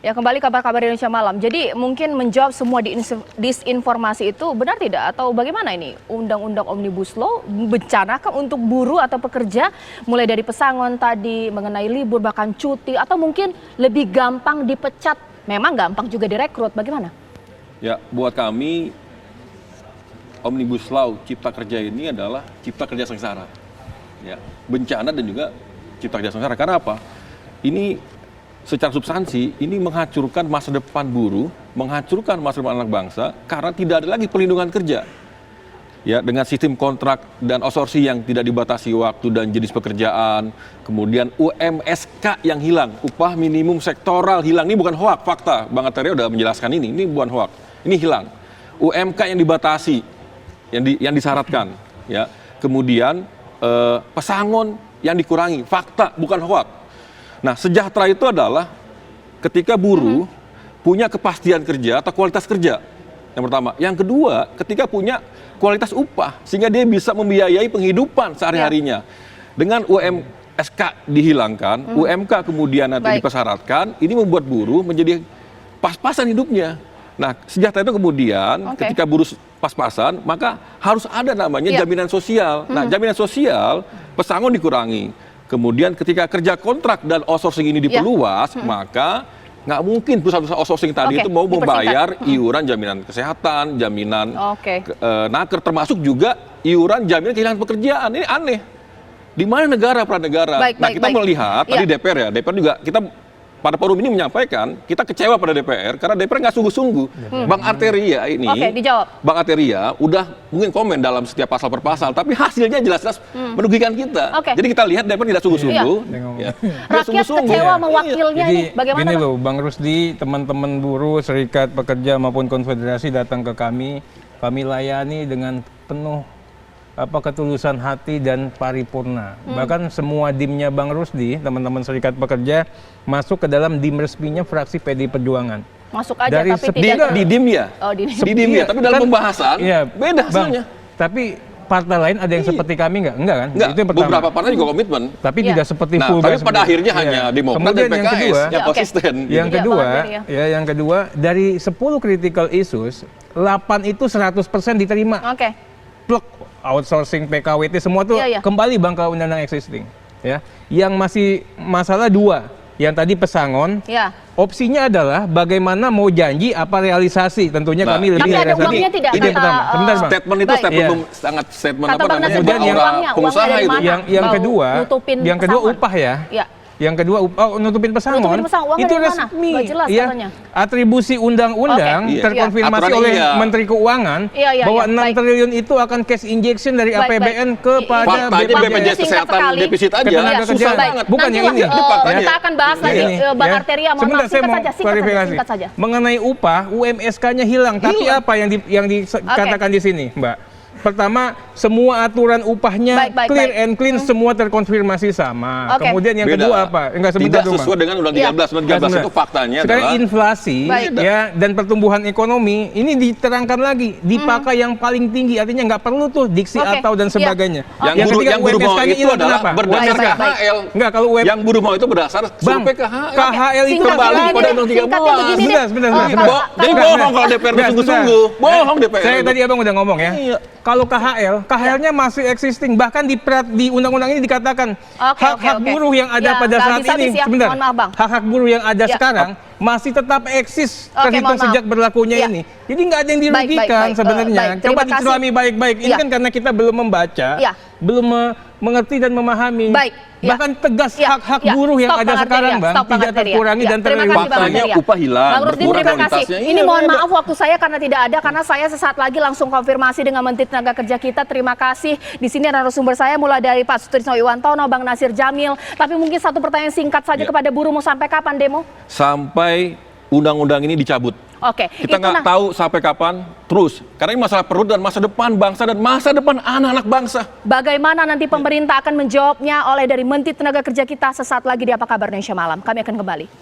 Ya, kembali kabar-kabar Indonesia Malam. Jadi mungkin menjawab semua disinformasi itu benar tidak? Atau bagaimana ini? Undang-undang Omnibus Law bencanakan untuk buruh atau pekerja mulai dari pesangon tadi, mengenai libur, bahkan cuti, atau mungkin lebih gampang dipecat? Memang gampang juga direkrut, bagaimana? Ya, buat kami Omnibus Law Cipta Kerja ini adalah cipta kerja sengsara. Ya, bencana dan juga cipta kerja sengsara. Karena apa? Ini secara substansi ini menghancurkan masa depan buruh, menghancurkan masa depan anak bangsa karena tidak ada lagi perlindungan kerja. Ya, dengan sistem kontrak dan outsourcing yang tidak dibatasi waktu dan jenis pekerjaan, kemudian UMSK yang hilang, upah minimum sektoral hilang. Ini bukan hoak, fakta. Bang Arteria udah menjelaskan ini bukan hoak. Ini hilang. UMK yang dibatasi, yang disyaratkan, ya. Kemudian pesangon yang dikurangi, fakta, bukan hoak. Nah, sejahtera itu adalah ketika buruh punya kepastian kerja atau kualitas kerja. Yang pertama. Yang kedua, ketika punya kualitas upah sehingga dia bisa membiayai penghidupan sehari-harinya. Dengan UMSK dihilangkan, UMK kemudian nanti dipersyaratkan, ini membuat buruh menjadi pas-pasan hidupnya. Nah, sejahtera itu kemudian ketika buruh pas-pasan, maka harus ada namanya jaminan sosial. Nah, jaminan sosial pesangon dikurangi. Kemudian ketika kerja kontrak dan outsourcing ini diperluas, maka nggak mungkin perusahaan-perusahaan outsourcing tadi itu mau membayar iuran jaminan kesehatan, jaminan naker, termasuk juga iuran jaminan kehilangan pekerjaan. Ini aneh. Di mana negara pranegara? Nah, kita melihat tadi DPR DPR juga kita pada forum ini menyampaikan kita kecewa pada DPR karena DPR nggak sungguh-sungguh. Bang Arteria ini, Bang Arteria udah mungkin komen dalam setiap pasal per pasal, tapi hasilnya jelas-jelas merugikan kita. Jadi kita lihat DPR tidak sungguh-sungguh. Rakyat kecewa mewakilnya ini, bagaimana? Gini loh, Bang Rusdi, teman-teman buruh, serikat pekerja maupun konfederasi datang ke kami layani dengan penuh ketulusan hati dan paripurna. Bahkan semua dimnya Bang Rusdi, teman-teman serikat pekerja, masuk ke dalam dim resminya fraksi PD Perjuangan. Masuk aja, dari tapi tidak di dim ya? Oh, di dim ya, tapi dalam pembahasan beda hasilnya. Tapi partai lain ada yang seperti kami nggak? Enggak kan? Enggak, itu yang pertama. Beberapa partai juga komitmen. Tapi tidak seperti full. Tapi pada akhirnya hanya Demokrat dan PKS yang konsisten. Yang kedua, dari 10 critical issues, 8 itu 100% diterima. Plek, outsourcing, PKWT, semua tuh kembali Bang ke undang-undang existing. Ya, yang masih masalah 2, yang tadi pesangon. Opsinya adalah bagaimana mau janji apa realisasi. Tentunya kami lebih tapi ada uangnya tidak? Ini pertama. Sebentar, Bang. Statement itu sangat statement apa namanya? Kemudian yang pengusaha itu. Yang kedua upah ya. Yang kedua, nutupin pesangon, itu resmi. Atribusi undang-undang terkonfirmasi oleh Menteri Keuangan bahwa 6 triliun itu akan cash injection dari APBN kepada BPJS Kesehatan defisit aja. Susah banget. Bukan yang ini. Kita akan bahas lagi Bang Arteria. Sebentar, saya mau klarifikasi. Mengenai upah, UMSK-nya hilang. Tapi apa yang dikatakan di sini, Mbak? Pertama, semua aturan upahnya clear and clean, semua terkonfirmasi sama. Kemudian yang kedua apa? Tidak sesuai dengan Undang 13. itu faktanya sekarang adalah inflasi dan pertumbuhan ekonomi ini diterangkan lagi, dipakai yang paling tinggi, artinya nggak perlu tuh diksi atau dan sebagainya. Yang buruh mau itu adalah berdasar KHL. Enggak, kalau yang buruh mau itu berdasar survei KHL. KHL itu kembali pada Undang 13. Jadi bohong kalau DPR sungguh-sungguh. Bohong DPR. Saya tadi abang udah ngomong ya. Kalau KHL-nya masih existing, bahkan di undang-undang ini dikatakan hak-hak buruh yang ada pada saat ini, hak-hak buruh yang ada sekarang masih tetap eksis terhitung sejak berlakunya ini. Jadi nggak ada yang dirugikan sebenarnya. Coba dicermati baik-baik. Ini kan karena kita belum membaca, belum mengerti dan memahami. Bahkan tegas hak-hak buruh yang ada sekarang, Bang, tidak terkurangi dan terlibat. Faktanya upah hilang, berkurang kualitasnya. Ini mohon maaf waktu saya karena tidak ada, karena saya sesaat lagi langsung konfirmasi dengan Menteri Tenaga Kerja kita. Terima kasih. Di sini ada narasumber saya mulai dari Pak Sutrisno Iwantono, Bang Nasir Jamil. Tapi mungkin satu pertanyaan singkat saja kepada buruh, mau sampai kapan demo? Sampai undang-undang ini dicabut. Kita nggak tahu sampai kapan terus. Karena ini masalah perut dan masa depan bangsa dan masa depan anak-anak bangsa. Bagaimana nanti pemerintah akan menjawabnya oleh dari Menteri Tenaga Kerja kita sesaat lagi di Apa Kabar Indonesia Malam. Kami akan kembali.